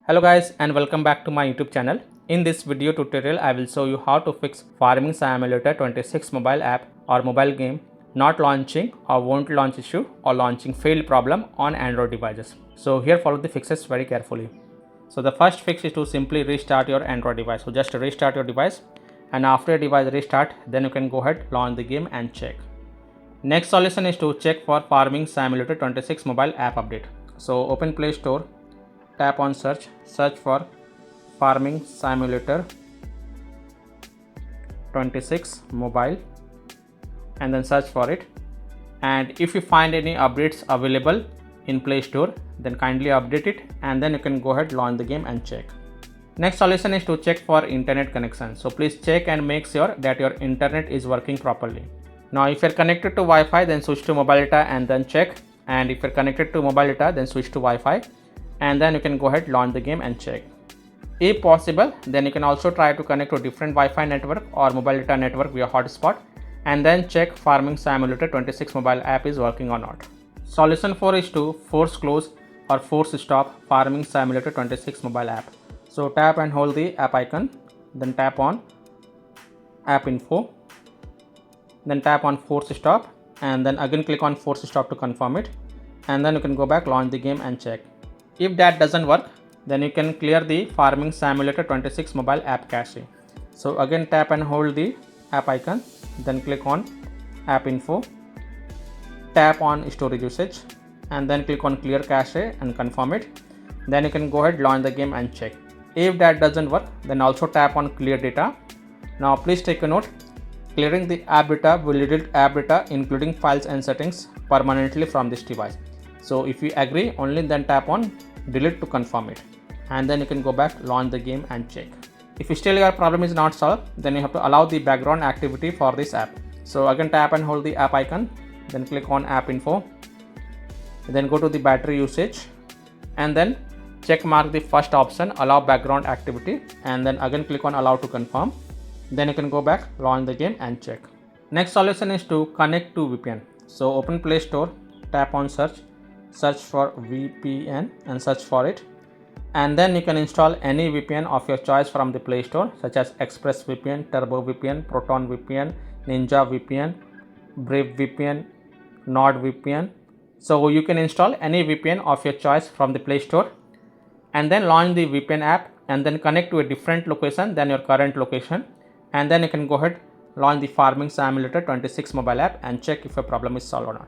Hello guys and welcome back to my YouTube channel. In this video tutorial I will show you how to fix Farming Simulator 26 mobile app or mobile game not launching or won't launch issue or launching failed problem on Android devices. So here follow the fixes very carefully. So the first fix is to simply restart your Android device. So just restart your device, and after your device restart then you can go ahead launch the game and check. Next solution is to check for Farming Simulator 26 mobile app update. So open Play Store, tap on search for Farming Simulator 26 mobile and then search for it, and if you find any updates available in Play Store then kindly update it, and then you can go ahead launch the game and check. Next solution is to check for internet connection. So please check and make sure that your internet is working properly. Now if you're connected to Wi-Fi then switch to mobile data and then check, and if you're connected to mobile data then switch to Wi-Fi, and then you can go ahead launch the game and check. If possible then you can also try to connect to a different Wi-Fi network or mobile data network via hotspot, and then check Farming Simulator 26 mobile app is working or not. Solution 4 is to force close or force stop Farming Simulator 26 mobile app. So tap and hold the app icon, then tap on app info, then tap on force stop, and then again click on force stop to confirm it, and then you can go back launch the game and check. If that doesn't work then you can clear the Farming Simulator 26 mobile app cache. So again tap and hold the app icon, then click on app info, tap on storage usage, and then click on clear cache and confirm it. Then you can go ahead launch the game and check. If that doesn't work then also tap on clear data. Now please take a note, clearing the app data will delete app data including files and settings permanently from this device. So if you agree only then tap on delete to confirm it, and then you can go back launch the game and check. If still your problem is not solved then you have to allow the background activity for this app. So again tap and hold the app icon, then click on app info, then go to the battery usage, and then check mark the first option allow background activity, and then again click on allow to confirm. Then you can go back launch the game and check. Next solution is to connect to VPN. So open Play Store, tap on search for VPN and search for it, and then you can install any VPN of your choice from the Play Store such as ExpressVPN, Turbo VPN, Proton VPN, Ninja VPN, Brave VPN, NordVPN. So you can install any VPN of your choice from the Play Store and then launch the VPN app and then connect to a different location than your current location, and then you can go ahead launch the Farming Simulator 26 mobile app and check if your problem is solved or not.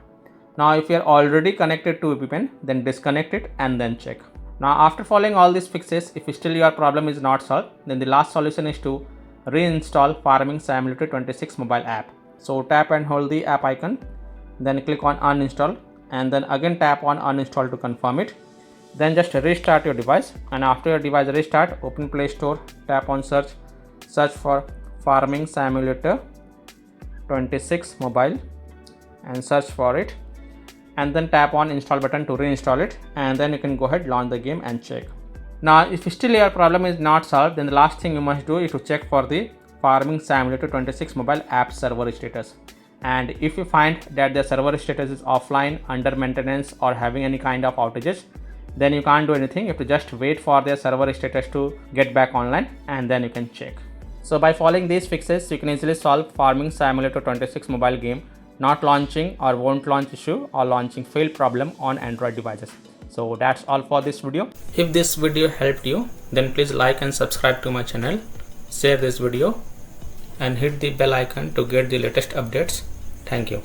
Now if you are already connected to a VPN then disconnect it and then check. Now after following all these fixes, if still your problem is not solved then the last solution is to reinstall Farming Simulator 26 mobile app. So tap and hold the app icon, then click on uninstall, and then again tap on uninstall to confirm it. Then just restart your device, and after your device restart open Play Store, tap on search for Farming Simulator 26 mobile and search for it, and then tap on install button to reinstall it, and then you can go ahead launch the game and check. Now if still your problem is not solved then the last thing you must do is to check for the Farming Simulator 26 mobile app server status, and if you find that the server status is offline, under maintenance, or having any kind of outages, then you can't do anything. You have to just wait for their server status to get back online, and then you can check. So by following these fixes you can easily solve Farming Simulator 26 mobile game not launching or won't launch issue or launching failed problem on Android devices. So that's all for this video. If this video helped you then please like and subscribe to my channel, share this video and hit the bell icon to get the latest updates. Thank you.